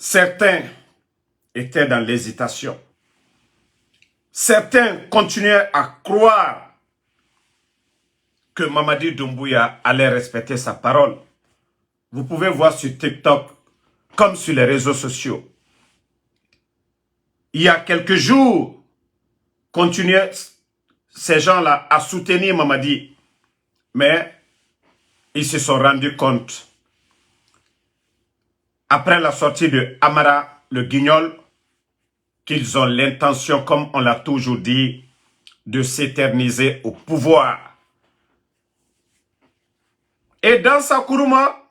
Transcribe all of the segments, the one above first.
Certains étaient dans l'hésitation. Certains continuaient à croire que Mamadi Doumbouya allait respecter sa parole. Vous pouvez voir sur TikTok comme sur les réseaux sociaux. Il y a quelques jours, continuaient ces gens-là à soutenir Mamadi. Mais ils se sont rendus compte, après la sortie de Amara, le guignol, qu'ils ont l'intention, comme on l'a toujours dit, de s'éterniser au pouvoir. Et dans sa Kourouma,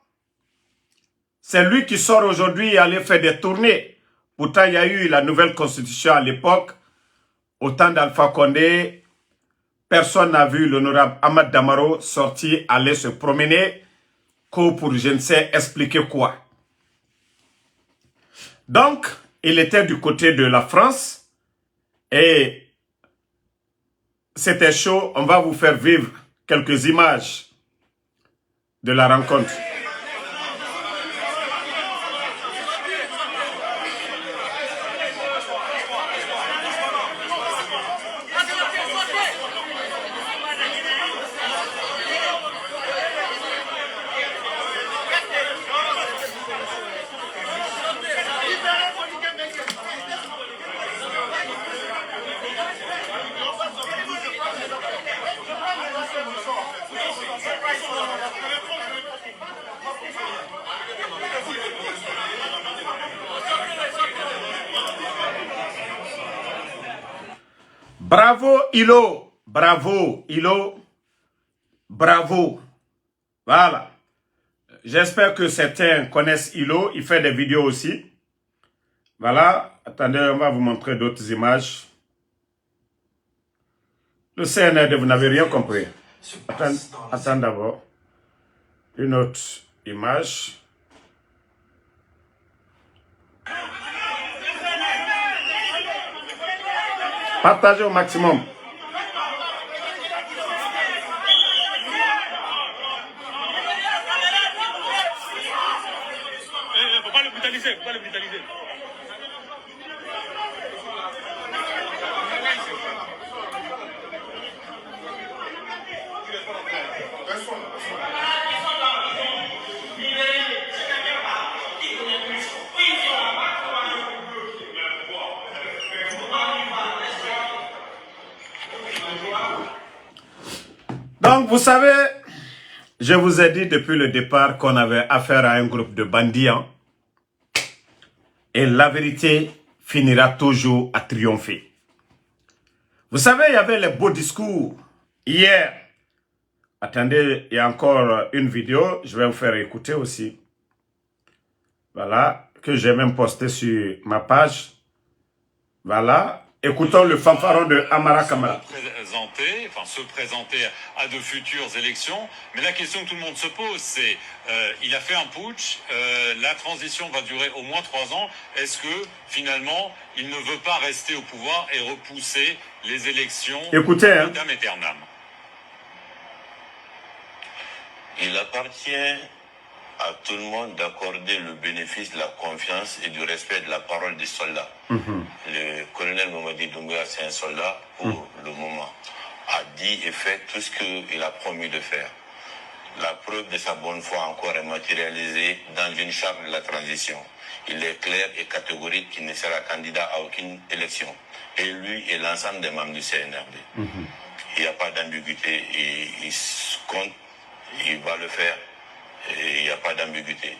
c'est lui qui sort aujourd'hui et allait faire des tournées. Pourtant, il y a eu la nouvelle constitution à l'époque, au temps d'Alpha Condé. Personne n'a vu l'honorable Ahmad Damaro sortir, aller se promener, pour je ne sais expliquer quoi. Donc, il était du côté de la France et c'était chaud. On va vous faire vivre quelques images de la rencontre. Bravo Ilo, bravo Ilo, bravo. Voilà. J'espère que certains connaissent Ilo, il fait des vidéos aussi. Voilà, attendez, on va vous montrer d'autres images. Le CNRD, vous n'avez rien compris. Attends d'abord. Une autre image. Partagez au maximum. Faut pas le brutaliser, faut pas le brutaliser. Donc, vous savez, je vous ai dit depuis le départ qu'on avait affaire à un groupe de bandits. Hein, et la vérité finira toujours à triompher. Vous savez, il y avait les beaux discours hier. Attendez, il y a encore une vidéo, je vais vous faire écouter aussi. Voilà, que j'ai même posté sur ma page. Voilà, écoutons le fanfaron de Amara Kamara. Se présenter à de futures élections. Mais la question que tout le monde se pose, c'est il a fait un putsch, la transition va durer au moins 3 ans. Est-ce que finalement, il ne veut pas rester au pouvoir et repousser les élections Écoutez, hein. Dame Eternam. Il appartient à tout le monde d'accorder le bénéfice de la confiance et du respect de la parole des soldats. Le colonel Mamadi Doumbouya, c'est un soldat pour le moment, a dit et fait tout ce qu'il a promis de faire. La preuve de sa bonne foi encore est matérialisée dans une charte de la transition. Il est clair et catégorique qu'il ne sera candidat à aucune élection. Et lui et l'ensemble des membres du CNRD. Il n'y a pas d'ambiguïté. Il compte, il va le faire. Et il n'y a pas d'ambiguïté.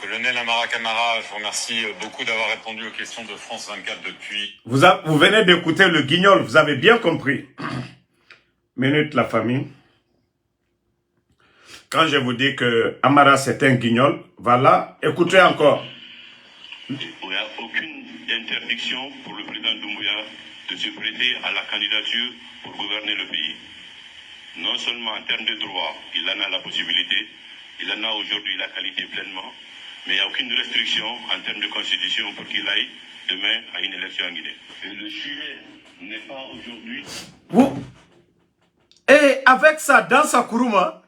Colonel Amara Kamara, je vous remercie beaucoup d'avoir répondu aux questions de France 24 depuis. Vous venez d'écouter le guignol, vous avez bien compris. Minute la famille. Quand je vous dis que Amara c'est un guignol, voilà, écoutez encore. Il n'y a aucune interdiction pour le président Doumbouya de se prêter à la candidature pour gouverner le pays. Non seulement en termes de droit, il en a la possibilité, il en a aujourd'hui la qualité pleinement, mais il n'y a aucune restriction en termes de constitution pour qu'il aille demain à une élection en Guinée. Et le sujet n'est pas aujourd'hui... Et avec ça, dans sa Kourouma,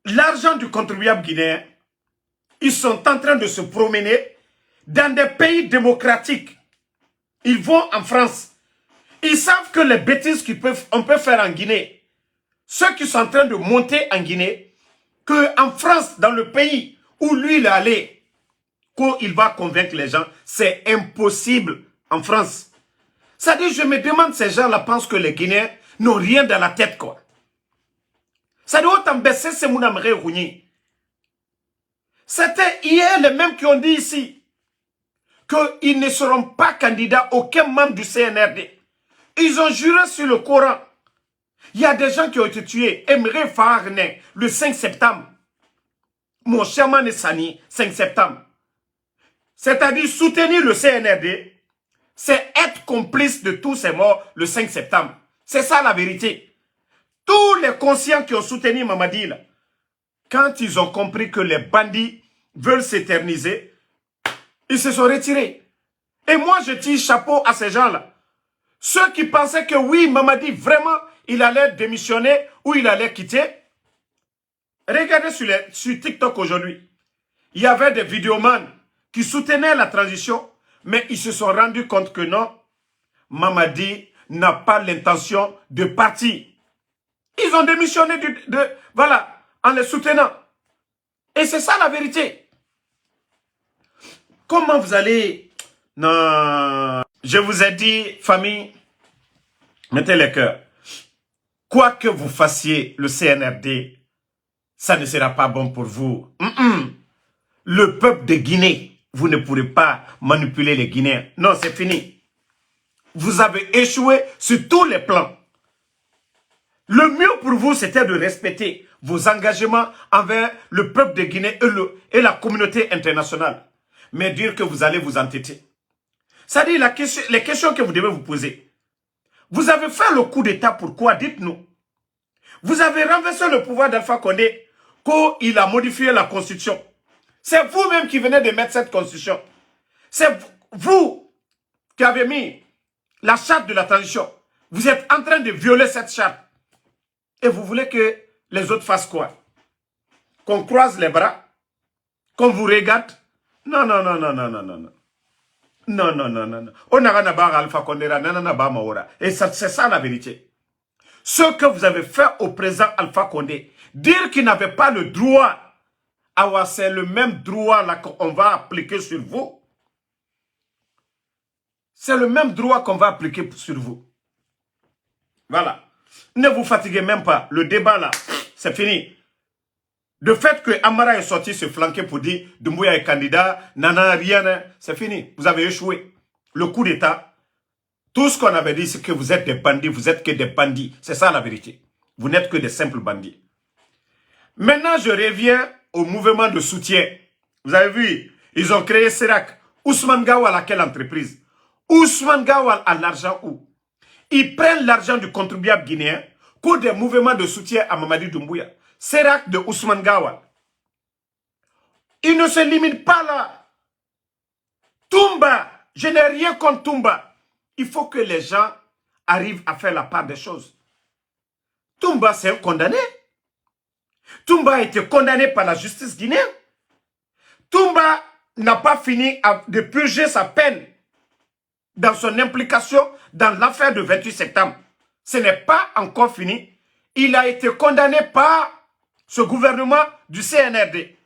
l'argent du contribuable guinéen, ils sont en train de se promener dans des pays démocratiques. Ils vont en France. Ils savent que les bêtises qu'on peut faire en Guinée, ceux qui sont en train de monter en Guinée, qu'en France, dans le pays où lui il est allé, qu'il va convaincre les gens, c'est impossible en France. Ça dit, je me demande, ces gens-là pensent que les Guinéens n'ont rien dans la tête, quoi. Ça dit, autant baisser ces mounamré rougni. C'était hier les mêmes qui ont dit ici qu'ils ne seront pas candidats, aucun membre du CNRD. Ils ont juré sur le Coran. Il y a des gens qui ont été tués. Emre Farne, le 5 septembre. Mon chaman Sani, 5 septembre. C'est-à-dire soutenir le CNRD, c'est être complice de tous ces morts le 5 septembre. C'est ça la vérité. Tous les conscients qui ont soutenu Mamadi, là, quand ils ont compris que les bandits veulent s'éterniser, ils se sont retirés. Et moi, je tire chapeau à ces gens-là. Ceux qui pensaient que oui, Mamadi, vraiment, il allait démissionner ou il allait quitter. Regardez sur TikTok aujourd'hui. Il y avait des vidéomans qui soutenaient la transition, mais ils se sont rendus compte que non, Mamadi n'a pas l'intention de partir. Ils ont démissionné voilà, en les soutenant. Et c'est ça la vérité. Comment vous allez... Non. Je vous ai dit, famille, mettez les cœurs. Quoi que vous fassiez, le CNRD, ça ne sera pas bon pour vous. Le peuple de Guinée, vous ne pourrez pas manipuler les Guinéens. Non, c'est fini. Vous avez échoué sur tous les plans. Le mieux pour vous, c'était de respecter vos engagements envers le peuple de Guinée et la communauté internationale. Mais dire que vous allez vous entêter. C'est-à-dire les questions que vous devez vous poser. Vous avez fait le coup d'État, pourquoi? Dites-nous. Vous avez renversé le pouvoir d'Alpha Condé quand il a modifié la Constitution. C'est vous-même qui venez de mettre cette Constitution. C'est vous qui avez mis la charte de la transition. Vous êtes en train de violer cette charte. Et vous voulez que les autres fassent quoi? Qu'on croise les bras? Qu'on vous regarde? Non, non, non, non, non, non, non, non. Non, non, non, non, non. On n'a rien à Alpha Condé, et c'est ça la vérité. Ce que vous avez fait au président Alpha Condé, dire qu'il n'avait pas le droit, c'est le même droit là qu'on va appliquer sur vous. C'est le même droit qu'on va appliquer sur vous. Voilà. Ne vous fatiguez même pas. Le débat là, c'est fini. Le fait que Amara est sorti se flanquer pour dire Doumbouya est candidat, nana, rien, c'est fini. Vous avez échoué. Le coup d'État, tout ce qu'on avait dit, c'est que vous êtes des bandits, vous êtes que des bandits. C'est ça la vérité. Vous n'êtes que des simples bandits. Maintenant, je reviens au mouvement de soutien. Vous avez vu, ils ont créé Serac. Ousmane Gawal à quelle entreprise? Ousmane Gawal a l'argent où? Ils prennent l'argent du contribuable guinéen pour des mouvements de soutien à Mamadi Doumbouya. Serac de Ousmane Gawal. Il ne se limite pas là. Toumba, je n'ai rien contre Toumba. Il faut que les gens arrivent à faire la part des choses. Toumba, c'est un condamné. Toumba a été condamné par la justice guinéenne. Toumba n'a pas fini de purger sa peine dans son implication dans l'affaire du 28 septembre. Ce n'est pas encore fini. Il a été condamné par ce gouvernement du CNRD.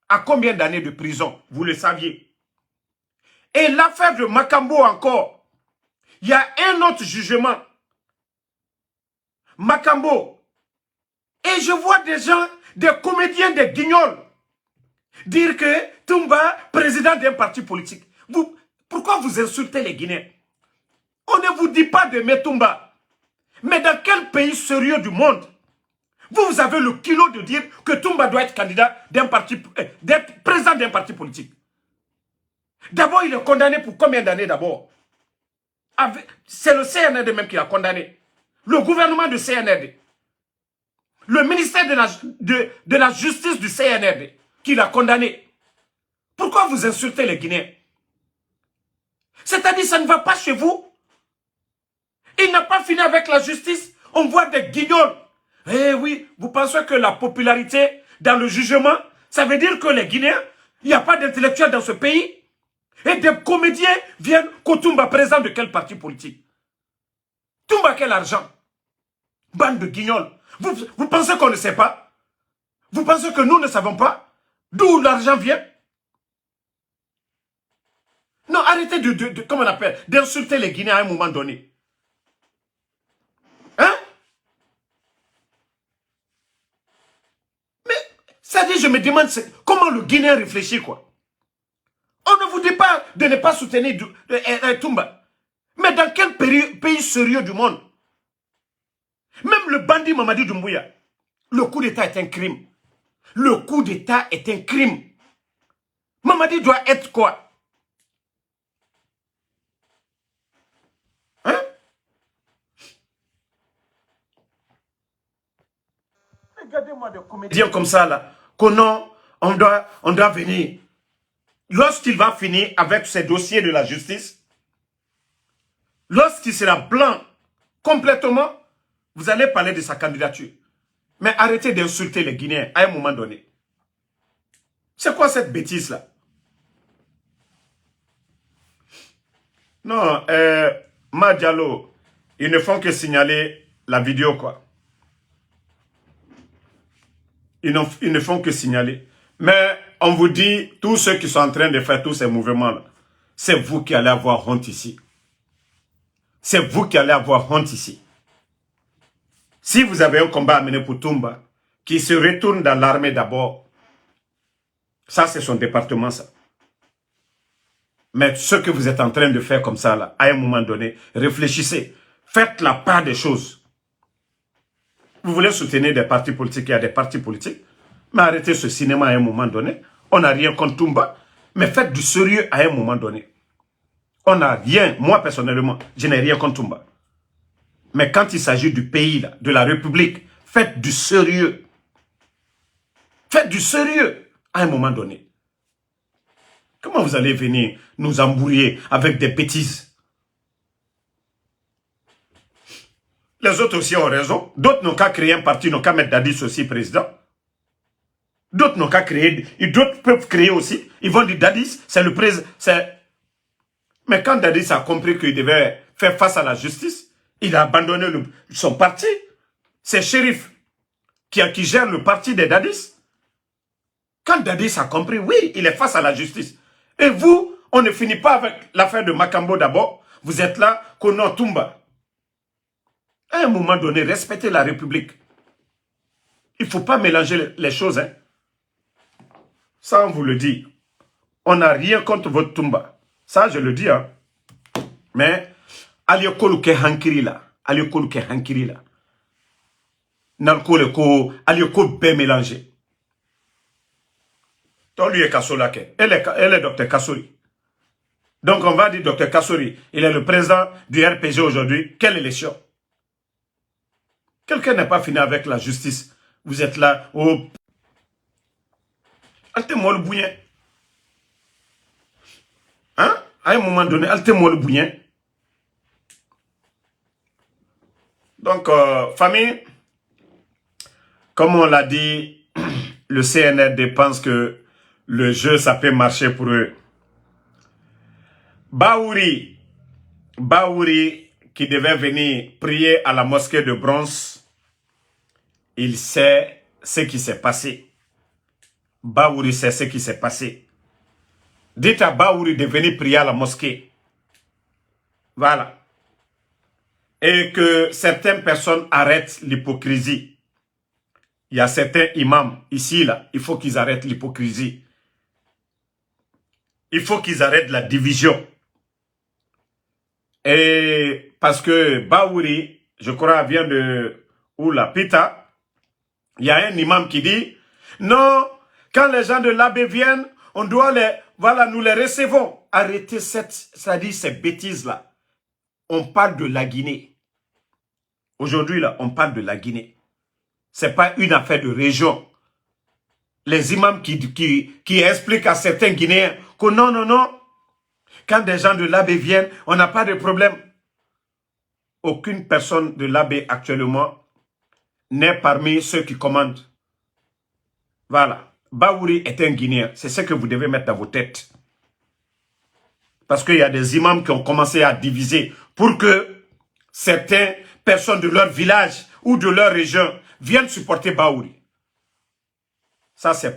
À combien d'années de prison? Vous le saviez. Et l'affaire de Makambo encore. Il y a un autre jugement. Makambo. Et je vois des gens, des comédiens, des guignols, dire que Toumba, président d'un parti politique. Pourquoi vous insultez les Guinéens? On ne vous dit pas de mettre Toumba. Mais dans quel pays sérieux du monde vous avez le kilo de dire que Toumba doit être candidat d'un parti, d'être président d'un parti politique? D'abord, il est condamné pour combien d'années d'abord? C'est le CNRD même qui l'a condamné. Le gouvernement du CNRD. Le ministère de la justice du CNRD qui l'a condamné. Pourquoi vous insultez les Guinéens? C'est-à-dire ça ne va pas chez vous. Il n'a pas fini avec la justice. On voit des guignols. Eh oui, vous pensez que la popularité dans le jugement, ça veut dire que les Guinéens, Il n'y a pas d'intellectuels dans ce pays. Et des comédiens viennent Kotumba, président de quel parti politique? Toumba, quel argent? Bande de guignols. Vous pensez qu'on ne sait pas? Vous pensez que nous ne savons pas d'où l'argent vient? Non, arrêtez comment on appelle, d'insulter les Guinéens à un moment donné. Hein? Mais, ça dit, je me demande comment le Guinéen réfléchit, quoi. On ne vous dit pas de ne pas soutenir Toumba. Mais dans quel pays sérieux du monde? Même le bandit Mamadi Doumbouya, le coup d'État est un crime. Le coup d'État est un crime. Mamadi doit être quoi? Hein? Regardez-moi des comédiens comme ça, là. On doit venir. Lorsqu'il va finir avec ses dossiers de la justice, lorsqu'il sera blanc complètement, vous allez parler de sa candidature. Mais arrêtez d'insulter les Guinéens à un moment donné. C'est quoi cette bêtise-là? Non, Madialo, ils ne font que signaler la vidéo, quoi. Ils ne font que signaler. Mais on vous dit, tous ceux qui sont en train de faire tous ces mouvements-là, c'est vous qui allez avoir honte ici. C'est vous qui allez avoir honte ici. Si vous avez un combat à mener pour Toumba, qui se retourne dans l'armée d'abord, ça c'est son département, ça. Mais ce que vous êtes en train de faire comme ça, là, à un moment donné, réfléchissez. Faites la part des choses. Vous voulez soutenir des partis politiques, il y a des partis politiques. Mais arrêtez ce cinéma à un moment donné. On n'a rien contre Toumba. Mais faites du sérieux à un moment donné. On n'a rien, moi personnellement, je n'ai rien contre Toumba. Mais quand il s'agit du pays, là, de la République, faites du sérieux. Faites du sérieux à un moment donné. Comment vous allez venir nous embrouiller avec des bêtises? Les autres aussi ont raison. D'autres n'ont qu'à créer un parti, n'ont qu'à mettre Dadis aussi président. D'autres n'ont qu'à créer, d'autres peuvent créer aussi. Ils vont dire Dadis, c'est le président. Mais quand Dadis a compris qu'il devait faire face à la justice, il a abandonné son parti. C'est Chérif qui gère le parti des Dadis. Quand Dadis a compris, oui, il est face à la justice. Et vous, on ne finit pas avec l'affaire de Makambo d'abord. Vous êtes là, Kono Toumba. À un moment donné, respectez la République. Il ne faut pas mélanger les choses. Hein. Ça, on vous le dit. On n'a rien contre votre Toumba. Ça, je le dis. Hein. Mais, aliyokoluke hankiri la. Aliyokoluke hankiri la. Nalkoleko, aliyoko bien mélangé. Donc, lui est Kassolake. Elle est Dr Kassori. Donc, on va dire Dr Kassori. Il est le président du RPG aujourd'hui. Quelle élection? Quelqu'un n'a pas fini avec la justice. Vous êtes là. Oh. Altez-moi le bouillon. Hein? À un moment donné, altez-moi le bouillon. Donc, famille, comme on l'a dit, le CNRD pense que le jeu, ça peut marcher pour eux. Baouri, qui devait venir prier à la mosquée de Bronze, il sait ce qui s'est passé. Baouri sait ce qui s'est passé. Dites à Baouri de venir prier à la mosquée. Voilà. Et que certaines personnes arrêtent l'hypocrisie. Il y a certains imams ici, là, il faut qu'ils arrêtent l'hypocrisie. Il faut qu'ils arrêtent la division. Et parce que Baouri, je crois, vient de Oula Pita, il y a un imam qui dit, non, quand les gens de l'abbé viennent, on doit nous les recevons. Arrêtez ces bêtises-là. On parle de la Guinée. Aujourd'hui, là, on parle de la Guinée. Ce n'est pas une affaire de région. Les imams qui expliquent à certains Guinéens que non, quand des gens de l'abbé viennent, on n'a pas de problème. Aucune personne de l'abbé actuellement n'est parmi ceux qui commandent. Voilà. Baouri est un Guinéen. C'est ce que vous devez mettre dans vos têtes. Parce qu'il y a des imams qui ont commencé à diviser pour que certaines personnes de leur village ou de leur région viennent supporter Baouri. Ça, ça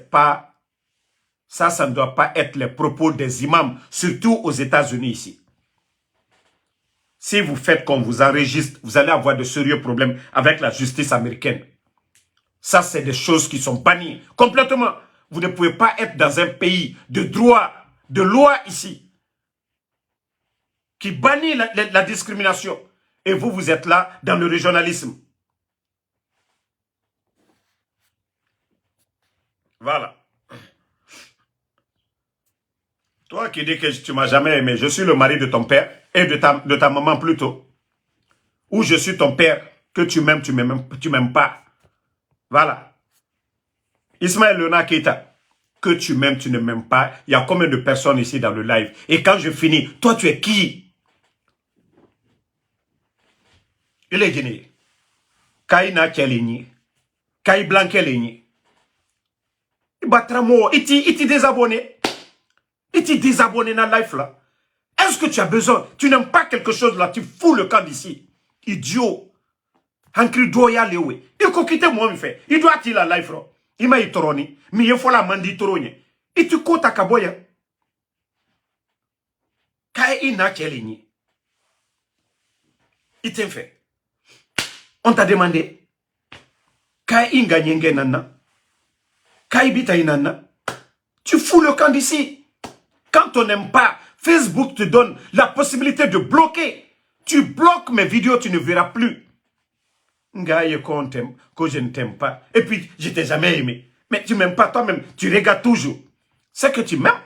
ne doit pas être les propos des imams, surtout aux États-Unis ici. Si vous faites qu'on vous enregistre, vous allez avoir de sérieux problèmes avec la justice américaine. Ça, c'est des choses qui sont bannies complètement. Vous ne pouvez pas être dans un pays de droit, de loi ici, qui bannit la discrimination. Et vous, vous êtes là dans le régionalisme. Voilà. Toi qui dis que tu m'as jamais aimé, je suis le mari de ton père et de ta maman plutôt. Ou je suis ton père, que tu m'aimes, tu m'aimes pas. Voilà. Ismaël Léonard Keita, que tu m'aimes, tu ne m'aimes pas. Il y a combien de personnes ici dans le live? Et quand je finis, toi tu es qui? Il est Guinéen. Kaina Kelini. Kai Blankelini. Batramo, il t'y désabonné. Il t'y désabonné dans la life là. Est-ce que tu as besoin? Tu n'aimes pas quelque chose là, tu fous le camp d'ici. Idiot. Hankri doya lewe. Il faut quitter moi, il fait. Il doit être la life là. Il m'a itoroni. Mais il faut la mandi toroni. Et tu côtes à Kaboya. Kai ina kelini. Il t'a fait. On t'a demandé. Kai inga nyenge nana. Kai bita inana. Tu fous le camp d'ici. Quand on n'aime pas, Facebook te donne la possibilité de bloquer. Tu bloques mes vidéos, tu ne verras plus. Ngaye qu'on t'aime, que je ne t'aime pas. Et puis, je t'ai jamais aimé. Mais tu m'aimes pas toi-même, tu regardes toujours. C'est que tu m'aimes.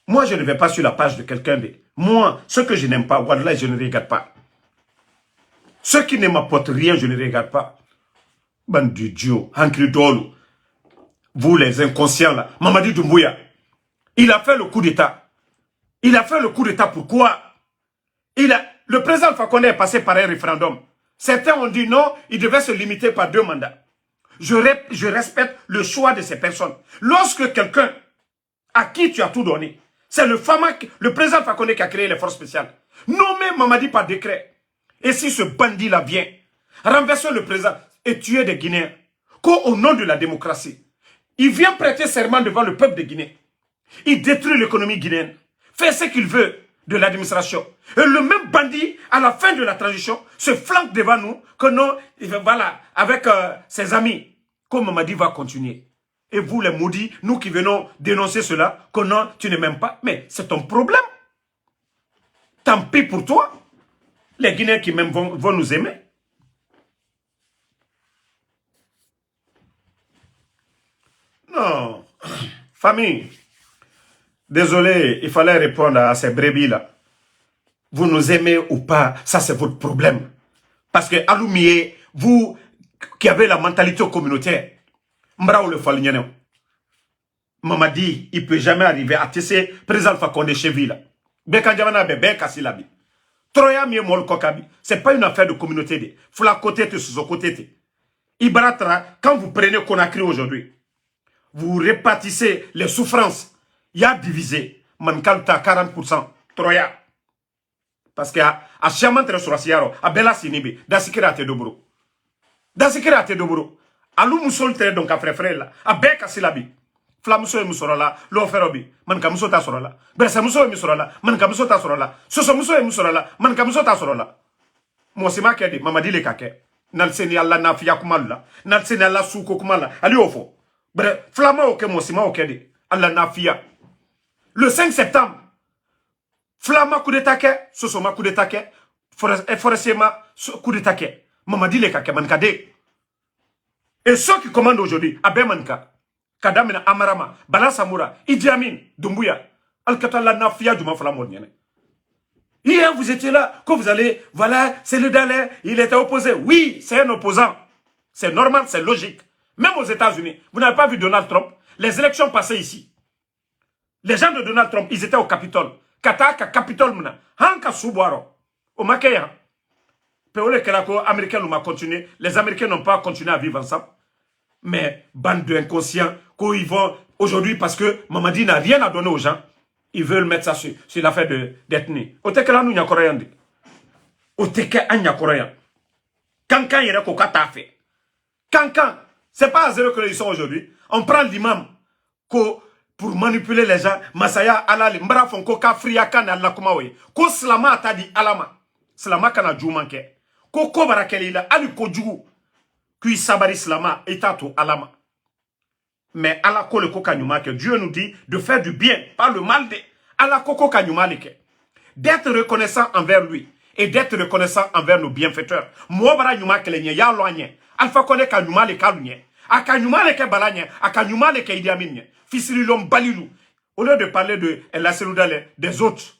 Moi, je ne vais pas sur la page de quelqu'un d'autre. Moi, ce que je n'aime pas, voilà, je ne regarde pas. Ce qui ne m'apporte rien, je ne regarde pas. Bandu Dio, Hankri Dolo. Vous les inconscients là, Mamadi Doumbouya. Il a fait le coup d'État. Il a fait le coup d'État pourquoi? Le président Alpha Condé est passé par un référendum. Certains ont dit non, il devait se limiter par 2 mandats. Je respecte le choix de ces personnes. Lorsque quelqu'un à qui tu as tout donné, c'est le président Alpha Condé qui a créé les forces spéciales, nommé Mamadi par décret. Et si ce bandit-là vient renverser le président et tuer des Guinéens, qu'au nom de la démocratie, il vient prêter serment devant le peuple de Guinée. Il détruit l'économie guinéenne, fait ce qu'il veut de l'administration. Et le même bandit, à la fin de la transition, se flanque devant nous, que non, voilà, avec ses amis, comme Mamadi va continuer. Et vous les maudits, nous qui venons dénoncer cela, que non, tu ne m'aimes pas, mais c'est ton problème. Tant pis pour toi. Les Guinéens qui m'aiment vont nous aimer. Non, famille. Désolé, il fallait répondre à ces brebis-là. Vous nous aimez ou pas, ça c'est votre problème. Parce que Aloumie, vous qui avez la mentalité communautaire, Mbrao le Falnyane, Mamadi, il ne peut jamais arriver à tisser président Fakonde Cheville. Bekanjamana Bebe Kassilabi. Troya Mie Mol Kokabi. Ce n'est pas une affaire de communauté. Faut la côté sur ce côté. Ibaratra, quand vous prenez Conakry aujourd'hui, vous répartissez les souffrances. Il y a divisé. Mankalta 40%. Troya. Parce que à Chiamantre Sorasiaro, à Bella Sinibi, Dasikira Tedobro. Dasikira Tedobro. À l'Oumousol donc à frère là. À Beka Silabi. Flamuso et Moussorala, l'Oferobi. Mankamuso Tassorala. Bersamuso et Moussorala. Mankamuso Tassorala. Sosomuso et Moussorala. Mankamuso Tassorala. Mosima Kedi, Mamadi le Kake. Nalseni alla Nafia Kumala. Nalseni alla Souko Kumala. Aliofo. Bre, Flama Oke Mosima Okedi. Alla Nafia. Le 5 septembre, Flama coup de taquet, Sosoma coup de taquet, Forestiema coup de taquet, Mamadi le kake mankade. Et ceux qui commandent aujourd'hui, Abemanka, Kadamina Amarama, Bala Samoura, Idi Amin, Doumbouya, Al-Katala Nafia du Maflamonienne. Hier, vous étiez là, quand vous allez, voilà, c'est le Dalais, il était opposé. Oui, c'est un opposant. C'est normal, c'est logique. Même aux États-Unis, vous n'avez pas vu Donald Trump, les élections passées ici. Les gens de Donald Trump, ils étaient au Capitole. Kataka Capitole muna. Hanka Subuaro. Au Makeya. Péole Kelako, Américains n'ont pas continué. Les Américains n'ont pas continué à vivre ensemble. Mais bande d'inconscients, qu'ils vont aujourd'hui, parce que Mamadi n'a rien à donner aux gens, ils veulent mettre ça sur l'affaire d'ethnie. Au teke là, nous n'y a rien dit. Au teke, il n'y a rien. Kankan, il y a quoi t'as fait. Kankan, c'est pas à zéro que ils sont aujourd'hui. On prend l'imam pour manipuler les gens. Masaya alali, mbara fonko ka friya kana la kumawe. Ko slama atadi alama. Slama kana jumanke. Ko kobara kelila ali ko jugu. Kui sabari slama etato alama. Mais ala ko le koka nyuma que Dieu nous dit de faire du bien, pas le mal de ala koko kanyuma leke. D'être reconnaissant envers lui et d'être reconnaissant envers nos bienfaiteurs. Mwobara nyuma kelenye ya loanye. Alpha kone kanyuma le kalunye. Akanyuma leke balanye, akanyuma leke idiaminye. Fisirilom balilou. Au lieu de parler de la cellule des autres.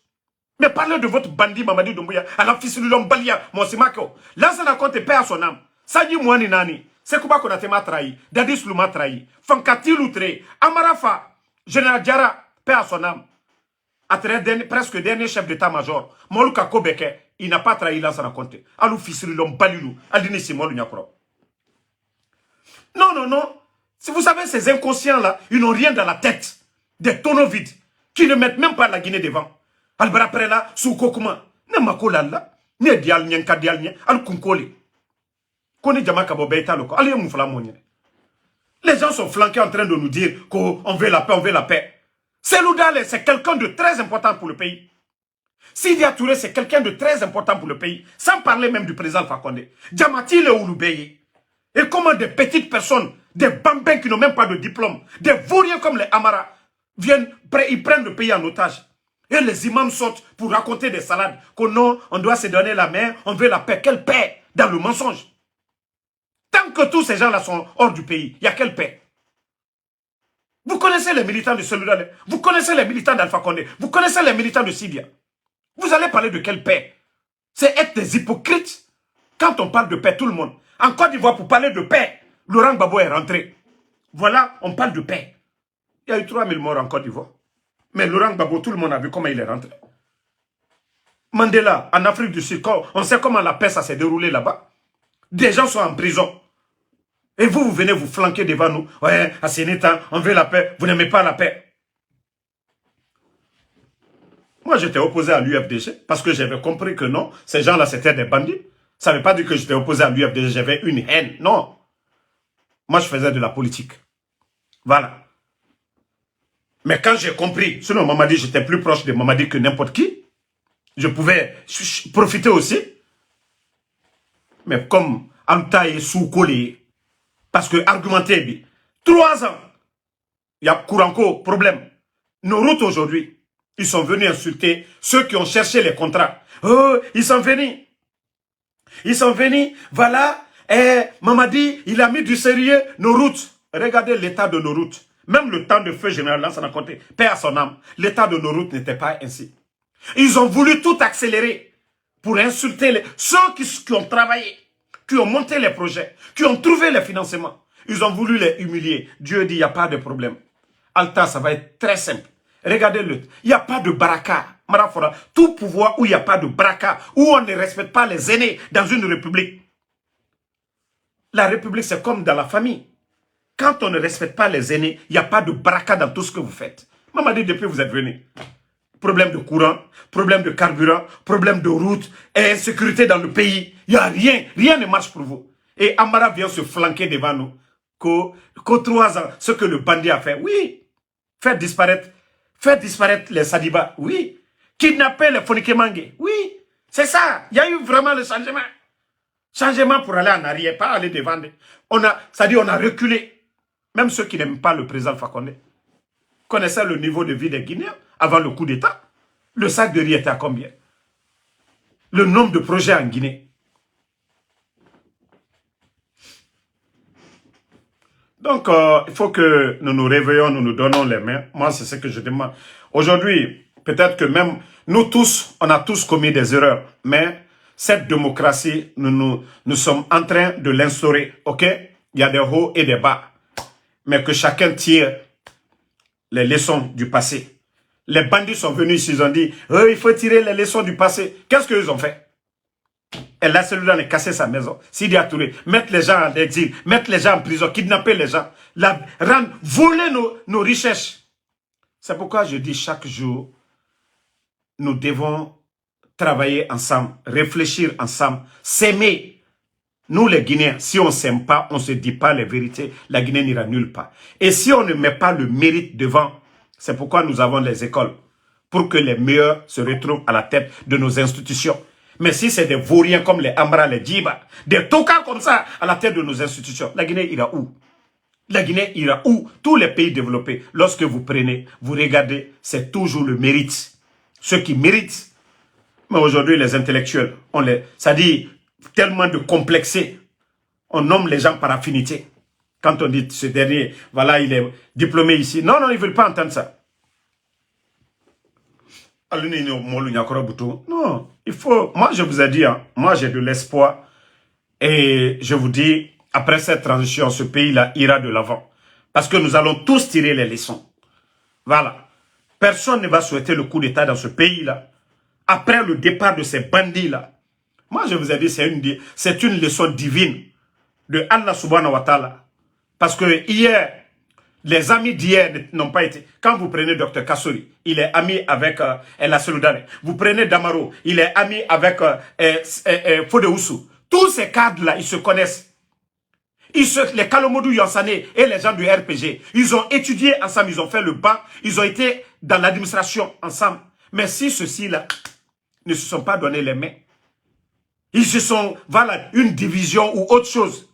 Mais parlez de votre bandit Mamadi Doumbouya. Alors fisirilom balia, mon simako. Là ça n'a compte paix à son âme. Sadi Mouani Nani. C'est quoi qu'on a m'a trahi. Dadi Slou m'a trahi. Fankati Loutré. Amarafa. Général Diara. Paix à son âme. Presque dernier chef d'état-major. Moluka Kobeke. Il n'a pas trahi là, ça n'a compté. Alou fisirilom balilou. Aldini Simolu Nyakro. Non, non, non. Si vous savez, ces inconscients-là, ils n'ont rien dans la tête. Des tonneaux vides. Qui ne mettent même pas la Guinée devant. Albara Prela, Soukokuma. Ne makolala. Ne dial nyen kadial nyen. Al kunkoli. Les gens sont flanqués en train de nous dire qu'on veut la paix, on veut la paix. Selou Dale, c'est quelqu'un de très important pour le pays. Sidia Touré, c'est quelqu'un de très important pour le pays. Sans parler même du président Fakonde. Djamati le Ouloubeye. Et comment des petites personnes, des bambins qui n'ont même pas de diplôme, des vauriens comme les Amara, viennent, ils prennent le pays en otage. Et les imams sortent pour raconter des salades. Que non, on doit se donner la main, on veut la paix. Quelle paix? Dans le mensonge. Tant que tous ces gens-là sont hors du pays, il y a quelle paix? Vous connaissez les militants de Seludale, vous connaissez les militants d'Alpha Condé, vous connaissez les militants de Sidia. Vous allez parler de quelle paix? C'est être des hypocrites. Quand on parle de paix, tout le monde. En Côte d'Ivoire, pour parler de paix, Laurent Gbagbo est rentré. Voilà, on parle de paix. Il y a eu 3000 morts en Côte d'Ivoire. Mais Laurent Gbagbo, tout le monde a vu comment il est rentré. Mandela, en Afrique du Sud, on sait comment la paix ça s'est déroulé là-bas. Des gens sont en prison. Et vous venez vous flanquer devant nous. Ouais, à Sénétan, on veut la paix. Vous n'aimez pas la paix. Moi, j'étais opposé à l'UFDG parce que j'avais compris que non, ces gens-là, c'était des bandits. Ça ne veut pas dire que j'étais opposé à l'UFDG, j'avais une haine. Non. Moi, je faisais de la politique. Voilà. Mais quand j'ai compris, sinon Mamadi, j'étais plus proche de Mamadi que n'importe qui. Je pouvais profiter aussi. Mais comme Amta est sous-collé, parce que argumenter, 3 ans, il y a Kouranko, problème. Nos routes aujourd'hui, ils sont venus insulter ceux qui ont cherché les contrats. Oh, ils sont venus. Ils sont venus, voilà, et Mamadi, il a mis du sérieux nos routes. Regardez l'état de nos routes. Même le temps de feu général, là, ça n'a compté. Paix à son âme. L'état de nos routes n'était pas ainsi. Ils ont voulu tout accélérer pour insulter ceux qui ont travaillé, qui ont monté les projets, qui ont trouvé les financements. Ils ont voulu les humilier. Dieu dit, il n'y a pas de problème. Alta, ça va être très simple. Regardez-le. Il n'y a pas de baraka. Marafora, tout pouvoir où il n'y a pas de baraka, où on ne respecte pas les aînés dans une république. La république, c'est comme dans la famille. Quand on ne respecte pas les aînés, il n'y a pas de baraka dans tout ce que vous faites. Maman dit, depuis vous êtes venu. Problème de courant, problème de carburant, problème de route, et insécurité dans le pays. Il n'y a rien, rien ne marche pour vous. Et Amara vient se flanquer devant nous. Qu'au 3 ans, ce que le bandit a fait, oui. Faire disparaître les Sadiba, oui. Kidnapper les Fonikemangue, oui. C'est ça. Il y a eu vraiment le changement. Changement pour aller en arrière, pas aller devant. C'est-à-dire on a reculé. Même ceux qui n'aiment pas le président Fakonde connaissaient le niveau de vie des Guinéens avant le coup d'État. Le sac de riz était à combien? Le nombre de projets en Guinée. Donc, il faut que nous nous réveillons, nous nous donnons les mains. Moi, c'est ce que je demande. Aujourd'hui, peut-être que même nous tous, on a tous commis des erreurs. Mais cette démocratie, nous sommes en train de l'instaurer. OK? Il y a des hauts et des bas. Mais que chacun tire les leçons du passé. Les bandits sont venus ici, ils ont dit, oh, il faut tirer les leçons du passé. Qu'est-ce qu'ils ont fait? Elle a celui de casser sa maison. Sidi Touré, mettre les gens en exil, mettre les gens en prison, kidnapper les gens, voler nos richesses. C'est pourquoi je dis chaque jour, nous devons travailler ensemble, réfléchir ensemble, s'aimer. Nous les Guinéens, si on ne s'aime pas, on ne se dit pas les vérités, la Guinée n'ira nulle part. Et si on ne met pas le mérite devant, c'est pourquoi nous avons les écoles, pour que les meilleurs se retrouvent à la tête de nos institutions. Mais si c'est des vauriens comme les Amra, les Djiba, des tocards comme ça à la tête de nos institutions, la Guinée ira où? La Guinée ira où? Tous les pays développés, lorsque vous prenez, vous regardez, c'est toujours le mérite. Ceux qui méritent. Mais aujourd'hui, les intellectuels, ça dit tellement de complexés. On nomme les gens par affinité. Quand on dit ce dernier, voilà, il est diplômé ici. Non, non, ils ne veulent pas entendre ça. Non, il faut... Moi, je vous ai dit, hein, moi, j'ai de l'espoir. Et je vous dis, après cette transition, ce pays-là ira de l'avant. Parce que nous allons tous tirer les leçons. Voilà. Personne ne va souhaiter le coup d'État dans ce pays-là. Après le départ de ces bandits-là. Moi, je vous ai dit, c'est une leçon divine de Allah subhanahu wa ta'ala. Parce que hier, les amis d'hier n'ont pas été. Quand vous prenez Dr Kassouri, il est ami avec El Assoudane. Vous prenez Damaro, il est ami avec Fode Oussou. Tous ces cadres-là, ils se connaissent. Les Kalomodou Yansane et les gens du RPG, ils ont étudié ensemble, ils ont fait le banc, ils ont été dans l'administration ensemble. Mais si ceux-ci-là ne se sont pas donné les mains, ils se sont, voilà, une division ou autre chose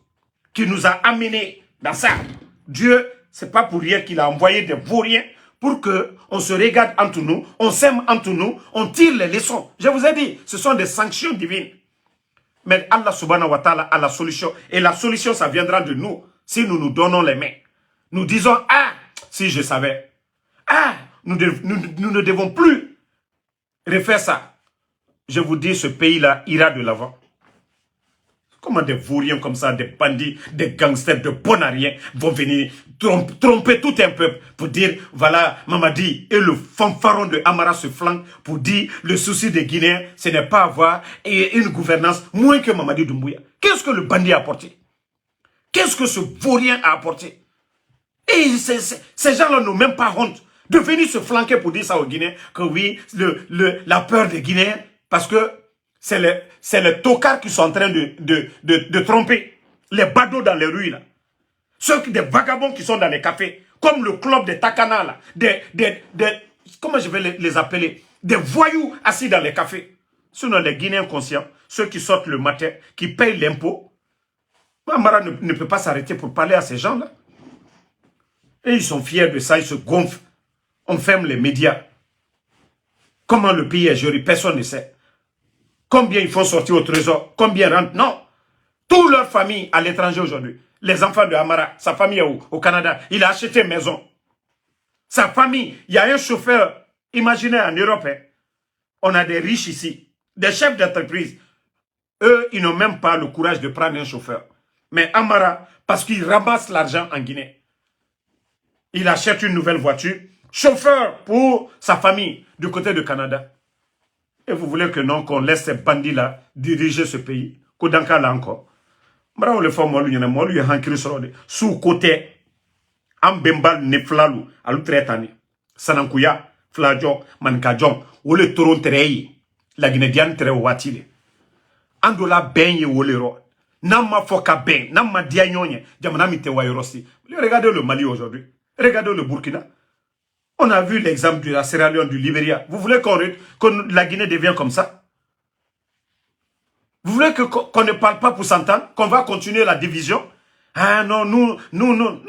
qui nous a amenés dans ça. Dieu, c'est pas pour rien qu'il a envoyé des vauriens pour qu'on se regarde entre nous, on s'aime entre nous, on tire les leçons. Je vous ai dit, ce sont des sanctions divines. Mais Allah subhanahu wa ta'ala a la solution. Et la solution, ça viendra de nous, si nous nous donnons les mains. Nous disons, ah, si je savais. Ah, nous ne devons plus refaire ça. Je vous dis, ce pays-là ira de l'avant. Comment des vauriens comme ça, des bandits, des gangsters, de bonariens vont venir tromper tout un peuple pour dire, voilà, Mamadi et le fanfaron de Amara se flanquent pour dire, le souci des Guinéens, ce n'est pas avoir une gouvernance moins que Mamadi Doumbouya. Qu'est-ce que le bandit a apporté? Qu'est-ce que ce vaurien a apporté? Et ces gens-là n'ont même pas honte de venir se flanquer pour dire ça aux Guinéens, que oui, la peur des Guinéens, parce que c'est les tocards qui sont en train de tromper. Les badauds dans les rues, là. Des vagabonds qui sont dans les cafés. Comme le club des Takana, là. Comment je vais les appeler? Des voyous assis dans les cafés. Sinon, les Guinéens conscients, ceux qui sortent le matin, qui payent l'impôt, Amara ne peut pas s'arrêter pour parler à ces gens-là. Et ils sont fiers de ça, ils se gonflent. On ferme les médias. Comment le pays est géré, personne ne sait. Combien ils font sortir au trésor? Combien rentrent? Non. Toute leur famille à l'étranger aujourd'hui. Les enfants de Amara, sa famille est où? Au Canada. Il a acheté une maison. Sa famille, il y a un chauffeur. Imaginez en Europe, hein, on a des riches ici, des chefs d'entreprise. Eux, ils n'ont même pas le courage de prendre un chauffeur. Mais Amara, parce qu'il ramasse l'argent en Guinée, il achète une nouvelle voiture, chauffeur pour sa famille du côté du Canada. Et vous voulez que non, qu'on laisse ces bandits-là diriger ce pays? Kodanka là encore. Bravo le fort molu yana molu ya hankiri sorode. Sous côté ambembal ne flalu alu tretani. Sanankuya flajo mankajom wole toron terei. La Guinédienne tere watile. Andola ben ye wole ro. Namma foka ben, namma diagnonye. Jamana mite wayrosi. Regardez le Mali aujourd'hui. Regardez le Burkina. On a vu l'exemple de la Sierra Leone, du Libéria. Vous voulez que la Guinée devienne comme ça? Vous voulez qu'on ne parle pas pour s'entendre? Qu'on va continuer la division? Ah non, nous, non,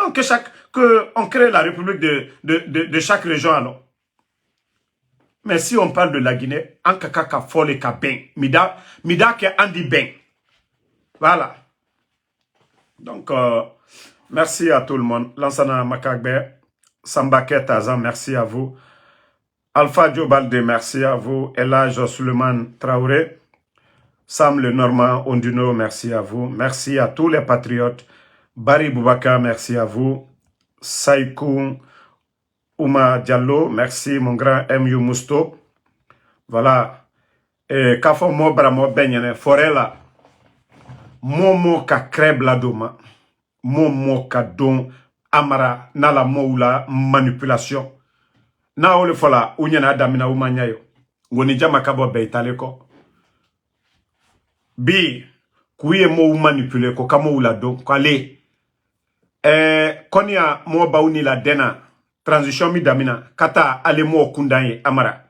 qu'on crée la République de chaque région alors. Mais si on parle de la Guinée, en kakaka fole ka ben, mida ke andi ben. Voilà. Donc, merci à tout le monde. Lansana Makagbe. Sambake Tazan, merci à vous. Alpha Diobalde, merci à vous. Elage Suleiman Traoré. Sam Le Normand Onduno, merci à vous. Merci à tous les patriotes. Barry Boubaka, merci à vous. Saïkou Ouma Diallo, merci mon grand M.U. Mousto. Voilà. Et Kafo Mo Bramo Benyene, Forêt là. Momo ka crève la doma. Momo ka don amara na la moula manipulation. Na ole fola unyana adamina umanyayo. Ngoni jama kabo beitale ko. Bi kuye mo manipule ko kamo ula don ko ale. Konya mo bauni la dena transition mi damina kata ale mo kundanye amara.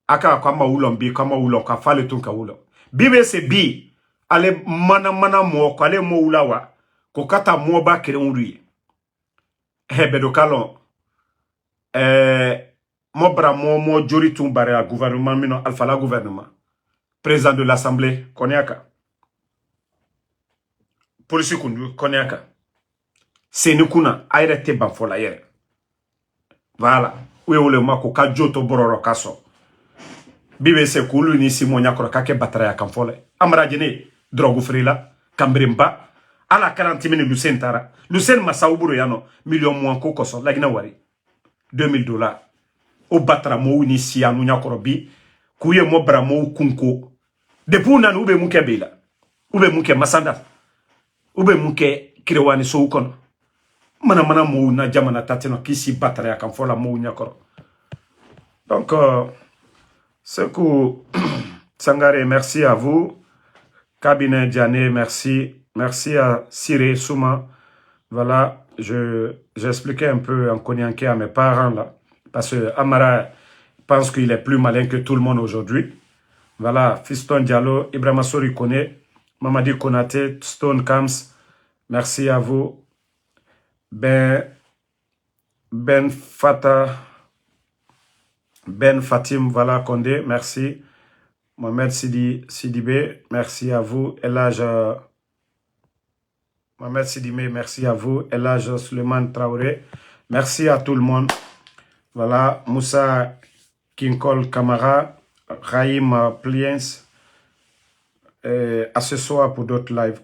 Aka kama ulon bi kama ulon ka fale tun ka ulon. Bibe se bi ale mana mo ko ale mo ulawa ko kata mo ba kere unri. Bedo kalon mo bra mo jori tun bare a gouvernement mino alpha la gouvernement président de l'assemblée konyaka police kundu konyaka seni kuna ayre te ban fola yere voilà we wole mako ka joto bororo kaso bibe se kulu ni simo nyakoro kake batara ya kamfole amara jene drogu frila kambrimba ala 40 minutes Lucien tara Lucien masauburo yano million moins ko koso lagina wari $2000 o batara mo ni sianu nyakoro bi kuye mo bra mo kunko depuis nan ube muke bela ube muke masanda ube muke kirewani so kono mana mo na jamana tatino kisi batara ya kamfola mo nyakoro donc Sekou Sangare, merci à vous. Cabinet Diané, merci. Merci à Siré Souma. Voilà, j'expliquais un peu en Konyanké à mes parents là. Parce que Amara pense qu'il est plus malin que tout le monde aujourd'hui. Voilà, Fiston Diallo, Ibrahima Sori Kone, Mamadi Konate, Stone Kams, merci à vous. Ben Fatim, voilà, Condé, merci. Mohamed Sidibé, merci à vous. Elage Mohamed Sidibé, merci à vous. Elage Suleiman Traoré, merci à tout le monde. Voilà, Moussa Kinkol Kamara, Raïm Pliens. À ce soir pour d'autres lives.